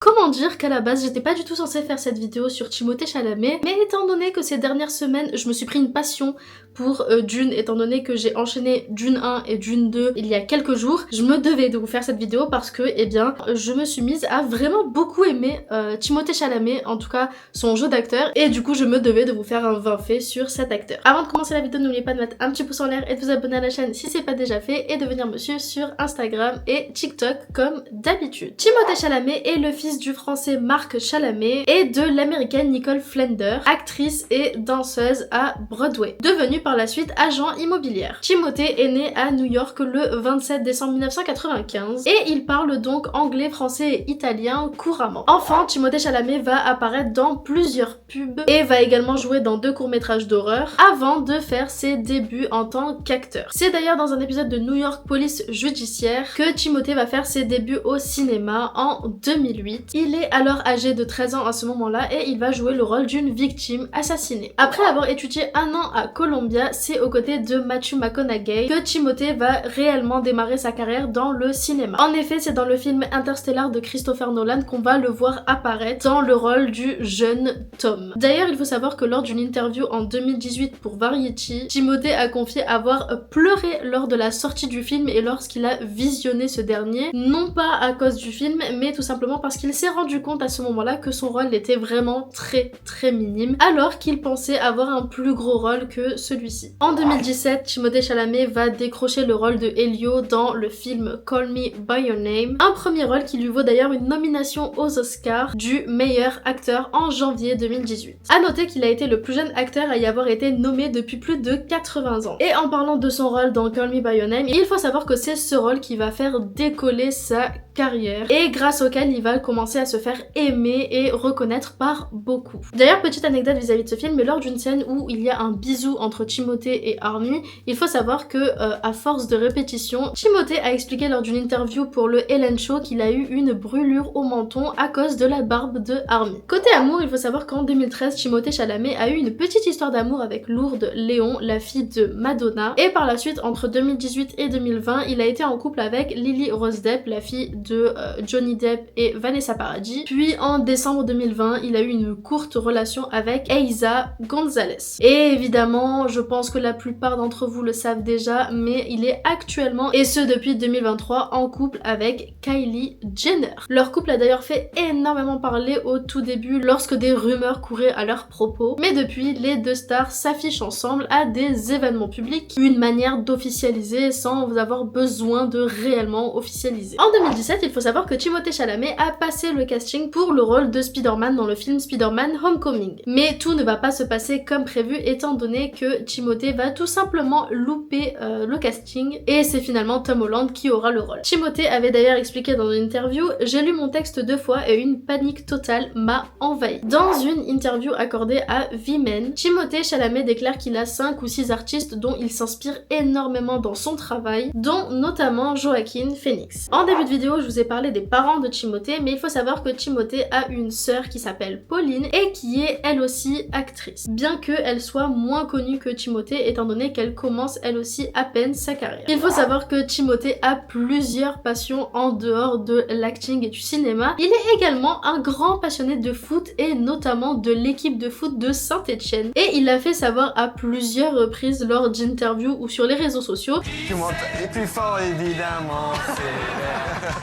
Comment dire qu'à la base j'étais pas du tout censée faire cette vidéo sur Timothée Chalamet, mais étant donné que ces dernières semaines je me suis pris une passion pour Dune, étant donné que j'ai enchaîné Dune 1 et Dune 2 il y a quelques jours, je me devais de vous faire cette vidéo parce que, eh bien, je me suis mise à vraiment beaucoup aimer Timothée Chalamet, en tout cas son jeu d'acteur, et du coup je me devais de vous faire un 20 fait sur cet acteur. Avant de commencer la vidéo, n'oubliez pas de mettre un petit pouce en l'air et de vous abonner à la chaîne si c'est pas déjà fait, et de venir me suivre sur Instagram et TikTok comme d'habitude. Timothée Chalamet est le fils du français Marc Chalamet et de l'américaine Nicole Flender, actrice et danseuse à Broadway, devenue par la suite agent immobilière. Timothée est né à New York le 27 décembre 1995 et il parle donc anglais, français et italien couramment. Enfant, Timothée Chalamet va apparaître dans plusieurs pubs et va également jouer dans 2 courts-métrages d'horreur avant de faire ses débuts en tant qu'acteur. C'est d'ailleurs dans un épisode de New York Police Judiciaire que Timothée va faire ses débuts au cinéma en 2008. Il est alors âgé de 13 ans à ce moment-là et il va jouer le rôle d'une victime assassinée. Après avoir étudié 1 an à Columbia, c'est aux côtés de Matthew McConaughey que Timothée va réellement démarrer sa carrière dans le cinéma. En effet, c'est dans le film Interstellar de Christopher Nolan qu'on va le voir apparaître dans le rôle du jeune Tom. D'ailleurs, il faut savoir que lors d'une interview en 2018 pour Variety, Timothée a confié avoir pleuré lors de la sortie du film et lorsqu'il a visionné ce dernier, non pas à cause du film, mais tout simplement parce qu'il s'est rendu compte à ce moment-là que son rôle était vraiment très minime, alors qu'il pensait avoir un plus gros rôle que celui-ci. En 2017, Timothée Chalamet va décrocher le rôle de Elio dans le film Call Me By Your Name, un premier rôle qui lui vaut d'ailleurs une nomination aux Oscars du meilleur acteur en janvier 2018. A noter qu'il a été le plus jeune acteur à y avoir été nommé depuis plus de 80 ans. Et en parlant de son rôle dans Call Me By Your Name, il faut savoir que c'est ce rôle qui va faire décoller sa carrière et grâce auquel il va commencer à se faire aimer et reconnaître par beaucoup. D'ailleurs, petite anecdote vis-à-vis de ce film, mais lors d'une scène où il y a un bisou entre Timothée et Armie, il faut savoir que à force de répétition, Timothée a expliqué lors d'une interview pour le Ellen Show qu'il a eu une brûlure au menton à cause de la barbe de Armie. Côté amour, il faut savoir qu'en 2013, Timothée Chalamet a eu une petite histoire d'amour avec Lourdes Léon, la fille de Madonna, et par la suite, entre 2018 et 2020, il a été en couple avec Lily Rose Depp, la fille de Johnny Depp et Vanessa Paradis. Puis en décembre 2020, il a eu une courte relation avec Eiza Gonzalez. Et évidemment, je pense que la plupart d'entre vous le savent déjà, mais il est actuellement, et ce depuis 2023, en couple avec Kylie Jenner. Leur couple a d'ailleurs fait énormément parler au tout début lorsque des rumeurs couraient à leur propos, mais depuis, les deux stars s'affichent ensemble à des événements publics, une manière d'officialiser sans avoir besoin de réellement officialiser. En 2017, il faut savoir que Timothée Chalamet a passé le casting pour le rôle de Spider-Man dans le film Spider-Man Homecoming. Mais tout ne va pas se passer comme prévu étant donné que Timothée va tout simplement louper le casting et c'est finalement Tom Holland qui aura le rôle. Timothée avait d'ailleurs expliqué dans une interview: j'ai lu mon texte 2 fois et une panique totale m'a envahi. Dans une interview accordée à V-Men, Timothée Chalamet déclare qu'il a 5 ou 6 artistes dont il s'inspire énormément dans son travail, dont notamment Joaquin Phoenix. En début de vidéo, je vous ai parlé des parents de Timothée, mais il faut savoir que Timothée a une sœur qui s'appelle Pauline et qui est elle aussi actrice, bien qu'elle soit moins connue que Timothée étant donné qu'elle commence elle aussi à peine sa carrière. Il faut savoir que Timothée a plusieurs passions en dehors de l'acting et du cinéma. Il est également un grand passionné de foot et notamment de l'équipe de foot de Saint-Etienne et il l'a fait savoir à plusieurs reprises lors d'interviews ou sur les réseaux sociaux. Tu montes les plus forts évidemment,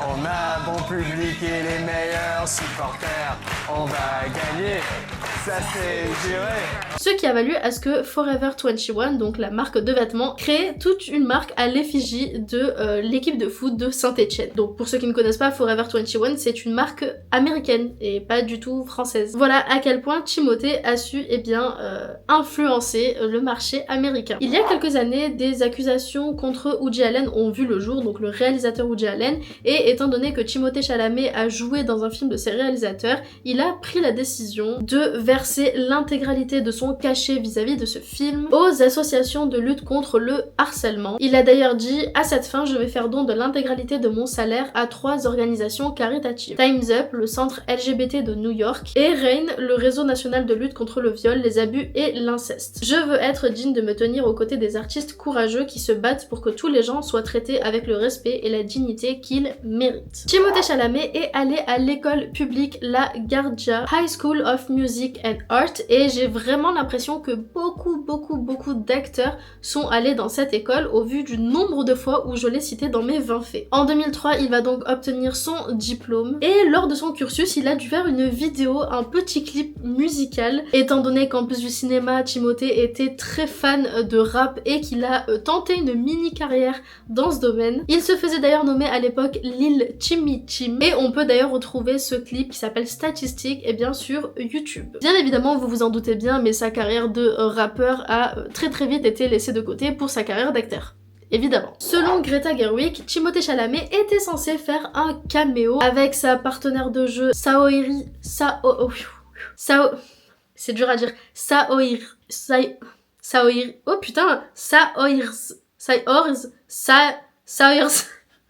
on a bon public et les meilleurs supporters, on va gagner, ça c'est juré. Ce qui a valu à ce que Forever 21, donc la marque de vêtements, crée toute une marque à l'effigie de l'équipe de foot de Saint-Etienne. Donc pour ceux qui ne connaissent pas, Forever 21, c'est une marque américaine et pas du tout française. Voilà à quel point Timothée a su influencer le marché américain. Il y a quelques années, des accusations contre Woody Allen ont vu le jour, donc le réalisateur Woody Allen, et étant donné que Timothée Chalamet a joué dans un film de ses réalisateurs, il a pris la décision de verser l'intégralité de son cachet vis-à-vis de ce film aux associations de lutte contre le harcèlement. Il a d'ailleurs dit: à cette fin, je vais faire don de l'intégralité de mon salaire à 3 organisations caritatives. Time's Up, le centre LGBT de New York, et RAIN, le réseau national de lutte contre le viol, les abus et l'inceste. Je veux être digne de me tenir aux côtés des artistes courageux qui se battent pour que tous les gens soient traités avec le respect et la dignité qu'ils mérite. Timothée Chalamet est allé à l'école publique La Guardia High School of Music and Art et j'ai vraiment l'impression que beaucoup d'acteurs sont allés dans cette école au vu du nombre de fois où je l'ai cité dans mes 20 faits. En 2003, il va donc obtenir son diplôme et lors de son cursus, il a dû faire une vidéo, un petit clip musical, étant donné qu'en plus du cinéma, Timothée était très fan de rap et qu'il a tenté une mini carrière dans ce domaine. Il se faisait d'ailleurs nommer à l'époque Lil Chimmy Chim et on peut d'ailleurs retrouver ce clip qui s'appelle Statistic et bien sur YouTube. Bien évidemment, vous vous en doutez bien, mais sa carrière de rappeur a très vite été laissée de côté pour sa carrière d'acteur. Évidemment. Selon Greta Gerwig, Timothée Chalamet était censé faire un caméo avec sa partenaire de jeu c'est dur à dire. Saoirse.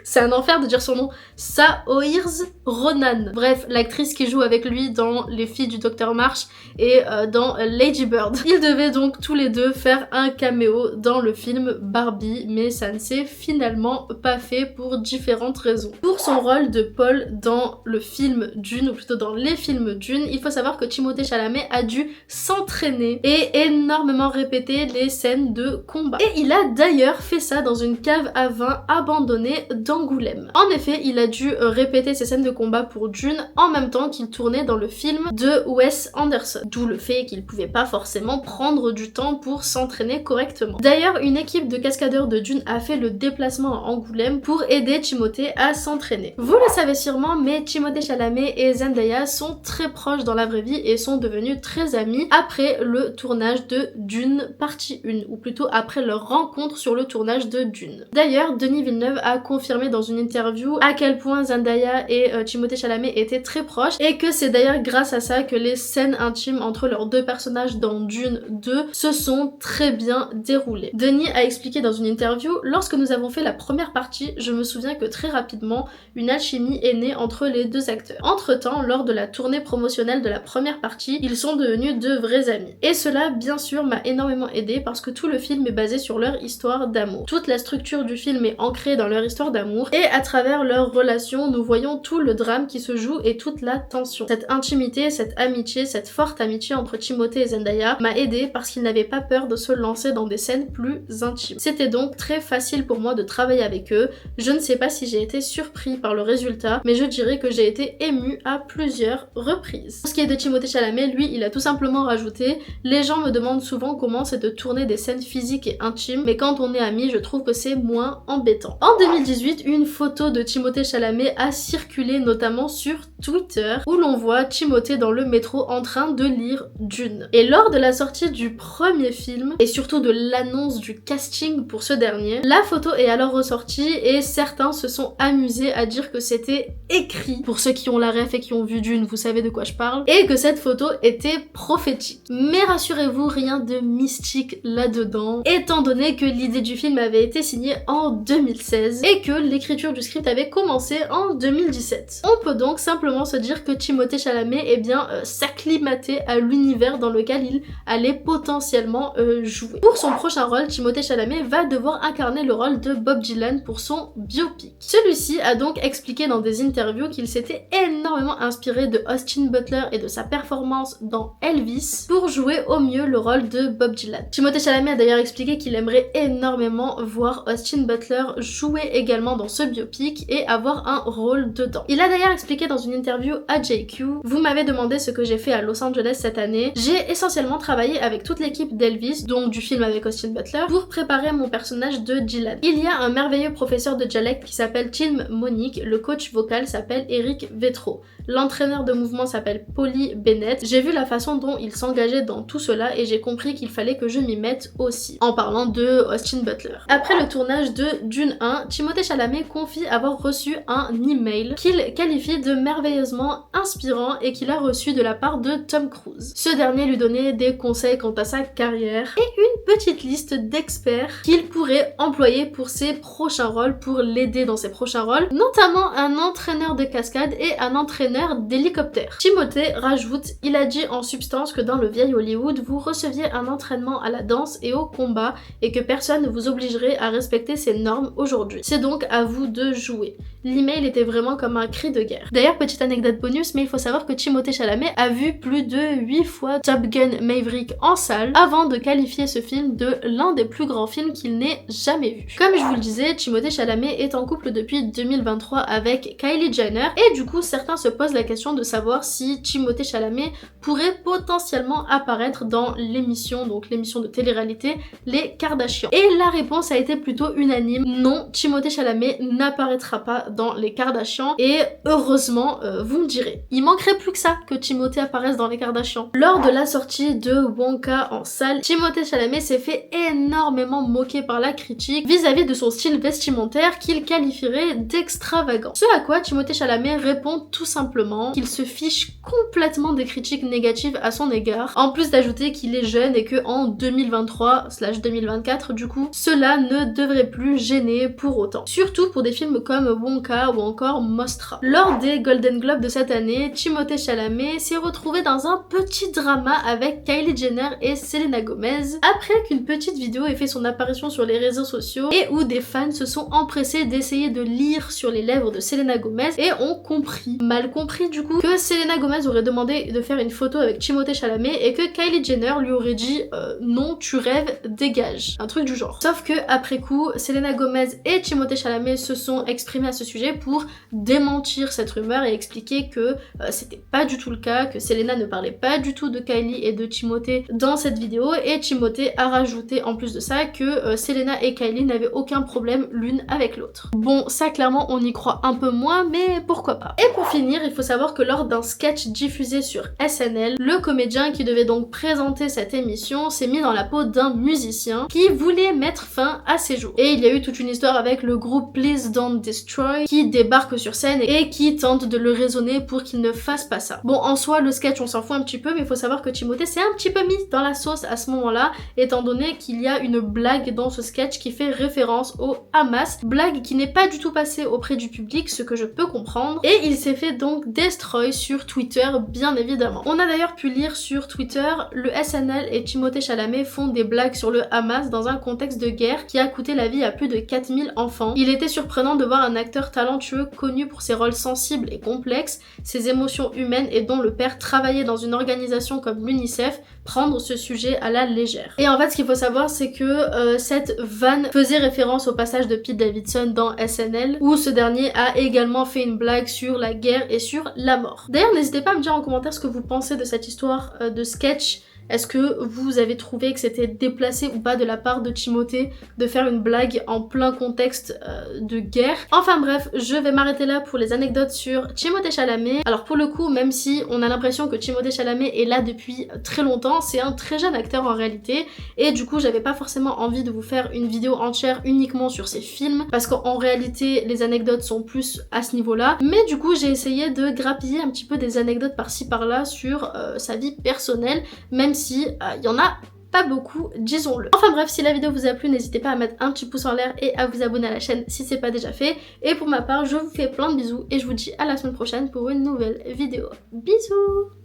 C'est un enfer de dire son nom. Saoirse Ronan. Bref, l'actrice qui joue avec lui dans Les Filles du Docteur March et dans Lady Bird. Ils devaient donc tous les deux faire un caméo dans le film Barbie, mais ça ne s'est finalement pas fait pour différentes raisons. Pour son rôle de Paul dans le film Dune, ou plutôt dans les films Dune, il faut savoir que Timothée Chalamet a dû s'entraîner et énormément répéter les scènes de combat. Et il a d'ailleurs fait ça dans une cave à vin abandonnée d'Angoulême. En effet, il a dû répéter ses scènes de combat pour Dune en même temps qu'il tournait dans le film de Wes Anderson. D'où le fait qu'il pouvait pas forcément prendre du temps pour s'entraîner correctement. D'ailleurs, une équipe de cascadeurs de Dune a fait le déplacement à Angoulême pour aider Timothée à s'entraîner. Vous le savez sûrement, mais Timothée Chalamet et Zendaya sont très proches dans la vraie vie et sont devenus très amis après le tournage de Dune partie 1, ou plutôt après leur rencontre sur le tournage de Dune. D'ailleurs, Denis Villeneuve a confirmé dans une interview à quel point Zendaya et Timothée Chalamet étaient très proches et que c'est d'ailleurs grâce à ça que les scènes intimes entre leurs deux personnages dans Dune 2 se sont très bien déroulées. Denis a expliqué dans une interview: lorsque nous avons fait la première partie, je me souviens que très rapidement, une alchimie est née entre les deux acteurs. Entre-temps, lors de la tournée promotionnelle de la première partie, ils sont devenus de vrais amis. Et cela, bien sûr, m'a énormément aidé parce que tout le film est basé sur leur histoire d'amour. Toute la structure du film est ancrée dans leur histoire d'amour et à travers leur relation, nous voyons tout le drame qui se joue et toute la tension. Cette intimité, cette amitié, cette forte amitié entre Timothée et Zendaya m'a aidé parce qu'ils n'avaient pas peur de se lancer dans des scènes plus intimes. C'était donc très facile pour moi de travailler avec eux. Je ne sais pas si j'ai été surpris par le résultat, mais je dirais que j'ai été émue à plusieurs reprises. Pour ce qui est de Timothée Chalamet, lui, il a tout simplement rajouté: les gens me demandent souvent comment c'est de tourner des scènes physiques et intimes, mais quand on est amis, je trouve que c'est moins embêtant. En 2018, une photo de Timothée Chalamet a circulé notamment sur Twitter où l'on voit Timothée dans le métro en train de lire Dune. Et lors de la sortie du premier film et surtout de l'annonce du casting pour ce dernier, la photo est alors ressortie et certains se sont amusés à dire que c'était écrit. Pour ceux qui ont la ref et qui ont vu Dune, vous savez de quoi je parle, et que cette photo était prophétique. Mais rassurez-vous, rien de mystique là-dedans, étant donné que l'idée du film avait été signée en 2016 et que l'écriture du script avait commencé en 2017. On peut donc simplement se dire que Timothée Chalamet s'acclimatait à l'univers dans lequel il allait potentiellement jouer. Pour son prochain rôle, Timothée Chalamet va devoir incarner le rôle de Bob Dylan pour son biopic. Celui-ci a donc expliqué dans des interviews qu'il s'était énormément inspiré de Austin Butler et de sa performance dans Elvis pour jouer au mieux le rôle de Bob Dylan. Timothée Chalamet a d'ailleurs expliqué qu'il aimerait énormément voir Austin Butler jouer également dans ce biopic et avoir un rôle dedans. Il a d'ailleurs expliqué dans une interview à JQ: vous m'avez demandé ce que j'ai fait à Los Angeles cette année. J'ai essentiellement travaillé avec toute l'équipe d'Elvis, donc du film avec Austin Butler, pour préparer mon personnage de Dylan. Il y a un merveilleux professeur de dialecte qui s'appelle Tim Monique, le coach vocal s'appelle Eric Vetro, l'entraîneur de mouvement s'appelle Polly Bennett. J'ai vu la façon dont il s'engageait dans tout cela et j'ai compris qu'il fallait que je m'y mette aussi, en parlant de Austin Butler. Après le tournage de Dune 1, Timothée Chalamet confie avoir reçu un email qu'il qualifie de merveilleux merveilleusement inspirant et qu'il a reçu de la part de Tom Cruise. Ce dernier lui donnait des conseils quant à sa carrière et une petite liste d'experts qu'il pourrait employer pour ses prochains rôles, pour l'aider dans ses prochains rôles, notamment un entraîneur de cascade et un entraîneur d'hélicoptère. Timothée rajoute, il a dit en substance que dans le vieil Hollywood, vous receviez un entraînement à la danse et au combat et que personne ne vous obligerait à respecter ces normes aujourd'hui. C'est donc à vous de jouer. L'email était vraiment comme un cri de guerre. D'ailleurs, petite anecdote bonus, mais il faut savoir que Timothée Chalamet a vu plus de 8 fois Top Gun Maverick en salle avant de qualifier ce film de l'un des plus grands films qu'il n'ait jamais vu. Comme je vous le disais, Timothée Chalamet est en couple depuis 2023 avec Kylie Jenner et du coup certains se posent la question de savoir si Timothée Chalamet pourrait potentiellement apparaître dans l'émission, donc l'émission de télé-réalité Les Kardashians. Et la réponse a été plutôt unanime, non, Timothée Chalamet n'apparaîtra pas dans Les Kardashians et heureusement, vous me direz. Il manquerait plus que ça que Timothée apparaisse dans Les Kardashians. Lors de la sortie de Wonka en salle, Timothée Chalamet s'est fait énormément moquer par la critique vis-à-vis de son style vestimentaire qu'il qualifierait d'extravagant. Ce à quoi Timothée Chalamet répond tout simplement qu'il se fiche complètement des critiques négatives à son égard, en plus d'ajouter qu'il est jeune et que en 2023/2024 du coup, cela ne devrait plus gêner pour autant. Surtout pour des films comme Wonka ou encore Mostra. Lors des Golden Globes de cette année, Timothée Chalamet s'est retrouvé dans un petit drama avec Kylie Jenner et Selena Gomez après qu'une petite vidéo ait fait son apparition sur les réseaux sociaux et où des fans se sont empressés d'essayer de lire sur les lèvres de Selena Gomez et ont compris, mal compris du coup, que Selena Gomez aurait demandé de faire une photo avec Timothée Chalamet et que Kylie Jenner lui aurait dit non, tu rêves, dégage. Un truc du genre. Sauf que après coup, Selena Gomez et Timothée Chalamet se sont exprimés à ce sujet pour démentir cette rumeur et expliquer que c'était pas du tout le cas, que Selena ne parlait pas du tout de Kylie et de Timothée dans cette vidéo et Timothée a rajouté en plus de ça que Selena et Kylie n'avaient aucun problème l'une avec l'autre. Bon, ça clairement on y croit un peu moins, mais pourquoi pas. Et pour finir, il faut savoir que lors d'un sketch diffusé sur SNL, le comédien qui devait donc présenter cette émission s'est mis dans la peau d'un musicien qui voulait mettre fin à ses jours. Et il y a eu toute une histoire avec le groupe Please Don't Destroy qui débarque sur scène et qui tente de le raisonner pour qu'il ne fasse pas ça. Bon, en soi, le sketch on s'en fout un petit peu, mais il faut savoir que Timothée s'est un petit peu mis dans la sauce à ce moment-là, étant donné qu'il y a une blague dans ce sketch qui fait référence au Hamas, blague qui n'est pas du tout passée auprès du public, ce que je peux comprendre, et il s'est fait donc destroy sur Twitter, bien évidemment. On a d'ailleurs pu lire sur Twitter, le SNL et Timothée Chalamet font des blagues sur le Hamas dans un contexte de guerre qui a coûté la vie à plus de 4000 enfants. Il était surprenant de voir un acteur talentueux connu pour ses rôles sensibles et complexes, ses émotions humaines et dont le père travaillait dans une organisation comme l'UNICEF, prendre ce sujet à la légère. Et en fait, ce qu'il faut savoir, c'est que cette vanne faisait référence au passage de Pete Davidson dans SNL, où ce dernier a également fait une blague sur la guerre et sur la mort. D'ailleurs, n'hésitez pas à me dire en commentaire ce que vous pensez de cette histoire de sketch. Est-ce que vous avez trouvé que c'était déplacé ou pas de la part de Timothée de faire une blague en plein contexte de guerre? Enfin bref, je vais m'arrêter là pour les anecdotes sur Timothée Chalamet. Alors pour le coup, même si on a l'impression que Timothée Chalamet est là depuis très longtemps, c'est un très jeune acteur en réalité, et du coup j'avais pas forcément envie de vous faire une vidéo entière uniquement sur ses films, parce qu'en réalité les anecdotes sont plus à ce niveau-là, mais du coup j'ai essayé de grappiller un petit peu des anecdotes par-ci par-là sur sa vie personnelle, même si il y en a pas beaucoup, disons-le. Enfin bref, si la vidéo vous a plu, n'hésitez pas à mettre un petit pouce en l'air et à vous abonner à la chaîne si c'est pas déjà fait. Et pour ma part, je vous fais plein de bisous et je vous dis à la semaine prochaine pour une nouvelle vidéo. Bisous!